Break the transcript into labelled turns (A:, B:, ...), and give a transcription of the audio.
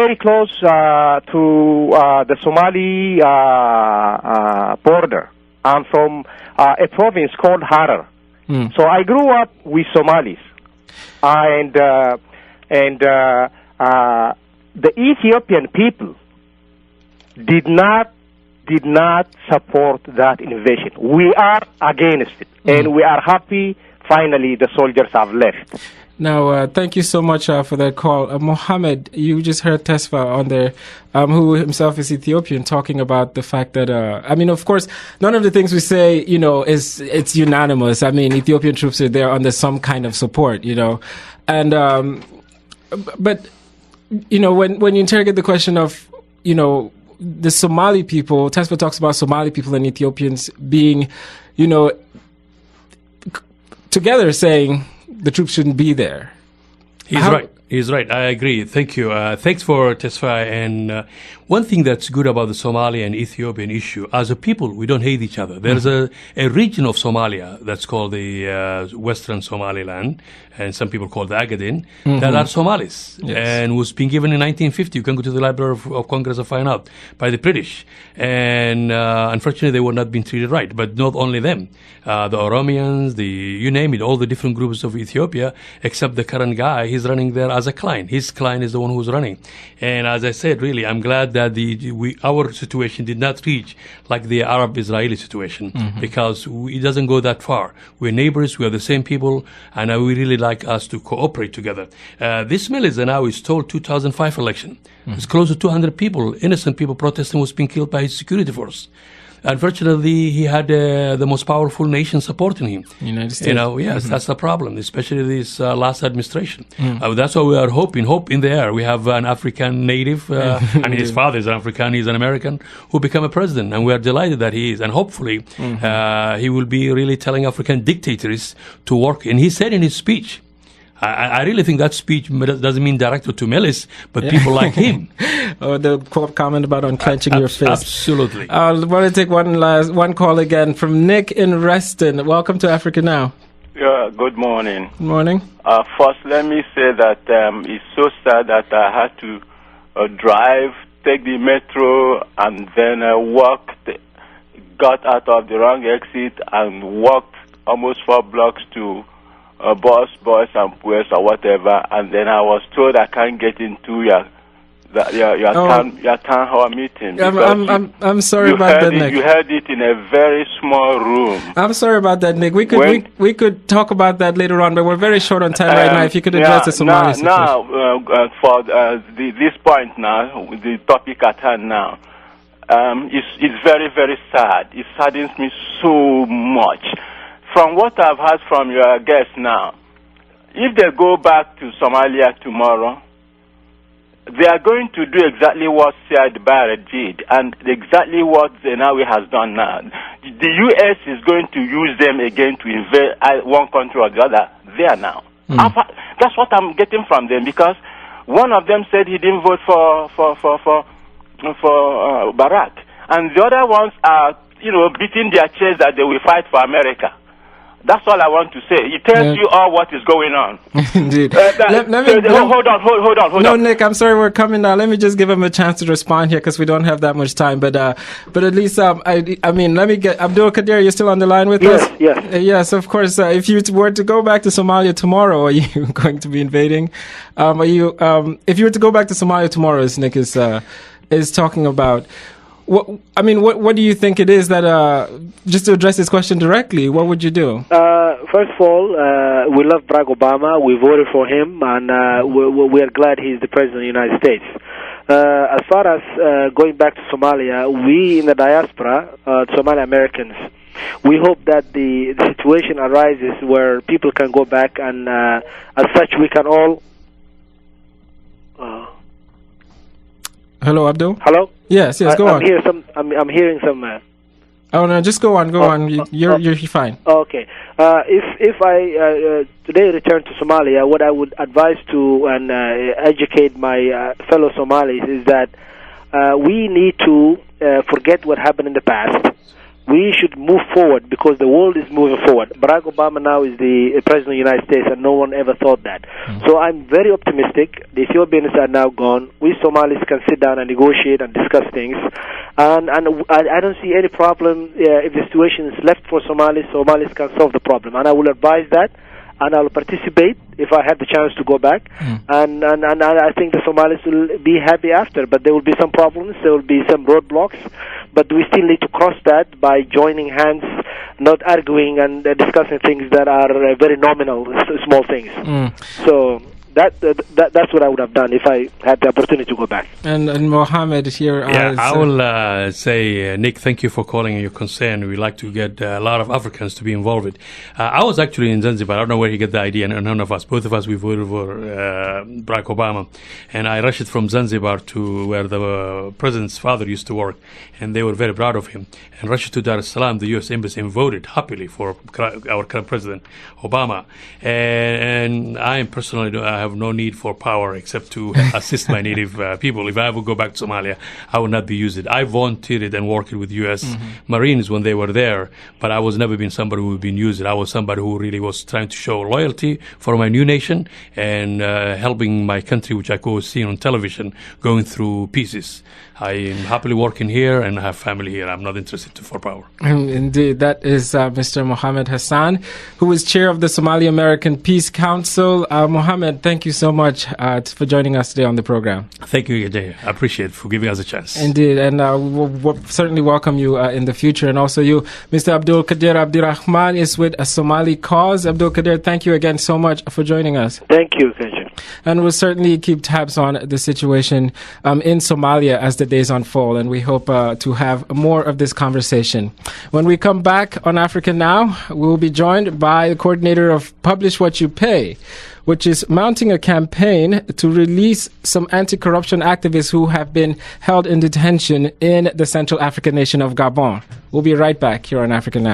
A: very close to the Somali border. I'm from a province called Harar. So I grew up with Somalis, and the Ethiopian people did not support that invasion. We are against it, and we are happy. Finally, the soldiers have left.
B: Now, thank you so much for that call. Mohammed, you just heard Tesfa on there, who himself is Ethiopian, talking about the fact that, I mean, of course, none of the things we say, it's unanimous. I mean, Ethiopian troops are there under some kind of support, And, but, when you interrogate the question of, the Somali people, Tesfa talks about Somali people and Ethiopians being, together saying the troops shouldn't be there.
C: He's right. He's right. I agree. Thank you. Thanks for Tesfa. And one thing that's good about the Somali and Ethiopian issue, as a people, we don't hate each other. There's a region of Somalia that's called the Western Somaliland, and some people call it the Agaden, that are Somalis, and was being given in 1950. You can go to the Library of Congress and find out, by the British. And unfortunately, they were not being treated right. But not only them, the Oromians, you name it, all the different groups of Ethiopia, except the current guy, he's running there as a client. His client is the one who's running. And as I said, really, I'm glad that our situation did not reach like the Arab-Israeli situation, because it doesn't go that far. We're neighbors, we are the same people, and we really like us to cooperate together. This militia now is told 2005 election. It's close to 200 people, innocent people protesting, was being killed by his security force. Unfortunately, he had the most powerful nation supporting him.
B: United States.
C: That's the problem, especially this last administration. That's why we are hoping, hope in the air. We have an African native, and his father is an African, he's an American, who become a president, and we are delighted that he is. And hopefully, he will be really telling African dictators to work. And he said in his speech, I really think that speech doesn't mean directed to Melis, but people like him.
B: The comment about unclenching your fist.
C: Absolutely.
B: I want to take one call again from Nick in Reston. Welcome to Africa Now.
D: Yeah, good morning.
B: Good morning.
D: First, let me say that it's so sad that I had to drive, take the metro, and then got out of the wrong exit and walked almost 4 blocks to boys and boys or whatever, and then I was told I can't get into your town hall meeting.
B: I'm sorry about that, Nick.
D: You heard it in a very small room.
B: I'm sorry about that, Nick. We could talk about that later on, but we're very short on time right now. If you could address the Somali situation.
D: Now, for this point now, the topic at hand now, it's very, very sad. It saddens me so much. From what I've heard from your guests now, if they go back to Somalia tomorrow, they are going to do exactly what Syed Barrett did and exactly what Zenawi has done now. The U.S. is going to use them again to invade one country or the other there now. That's what I'm getting from them, because one of them said he didn't vote for Barack, and the other ones are, beating their chest that they will fight for America. That's all I want to say. It tells you all what is going on.
B: Indeed.
D: Hold on.
B: No, Nick, I'm sorry, we're coming now. Let me just give him a chance to respond here, because we don't have that much time. But at least, I mean, let me get Abdul Qadir. You're still on the line with us?
E: Yes.
B: Yes, of course. If you were to go back to Somalia tomorrow, are you going to be invading? If you were to go back to Somalia tomorrow, as Nick is talking about, what do you think it is that, just to address this question directly, what would you do?
E: First of all, we love Barack Obama. We voted for him, and we are glad he's the president of the United States. As far as going back to Somalia, we in the diaspora, Somali Americans, we hope that the situation arises where people can go back, and as such we can all...
B: Hello, Abdul?
E: Hello?
B: Yes, go on.
E: I'm hearing some...
B: Oh, no, just go on, You're fine.
E: Okay. If I today return to Somalia, what I would advise to and educate my fellow Somalis is that we need to forget what happened in the past. we should move forward because the world is moving forward. Barack Obama now is the President of the United States, and no one ever thought that. So I'm very optimistic. The Ethiopians are now gone. We Somalis can sit down and negotiate and discuss things. And I don't see any problem if the situation is left for Somalis. Somalis can solve the problem. And I will advise that, and I'll participate if I have the chance to go back. And I think the Somalis will be happy after. But there will be some problems. There will be some roadblocks. But we still need to cross that by joining hands, not arguing and discussing things that are very nominal, small things. So that's what I would have done if I had the opportunity to go back.
B: And Mohammed here.
C: I will say, Nick, thank you for calling your concern. We like to get a lot of Africans to be involved. I was actually in Zanzibar. I don't know where he got the idea, and none of us, both of us, we voted for Barack Obama. And I rushed from Zanzibar to where the president's father used to work, and they were very proud of him. And rushed to Dar es Salaam, the U.S. Embassy, and voted happily for our current president, Obama. And I am personally, I have no need for power except to assist my native people. If I ever go back to Somalia, I will not be used. I volunteered and worked with U.S. Marines when they were there, but I was never been somebody who had been used. I was somebody who really was trying to show loyalty for my new nation and helping my country, which I go see on television, going through pieces. I am happily working here and I have family here. I'm not interested for power.
B: Indeed, that is Mr. Mohammed Hassan, who is chair of the Somali American Peace Council. Mohammed, thank you so much for joining us today on the program.
C: Thank you, Ajay. I appreciate it for giving us a chance.
B: Indeed, and we'll certainly welcome you in the future. And also you, Mr. Abdul Qadir Abdirahman, is with a Somali Cause. Abdul Qadir, thank you again so much for joining us.
E: Thank you. Thank you.
B: And we'll certainly keep tabs on the situation in Somalia as the days unfold, and we hope to have more of this conversation. When we come back on Africa Now, we'll be joined by the coordinator of Publish What You Pay, which is mounting a campaign to release some anti-corruption activists who have been held in detention in the Central African nation of Gabon. We'll be right back here on Africa Now.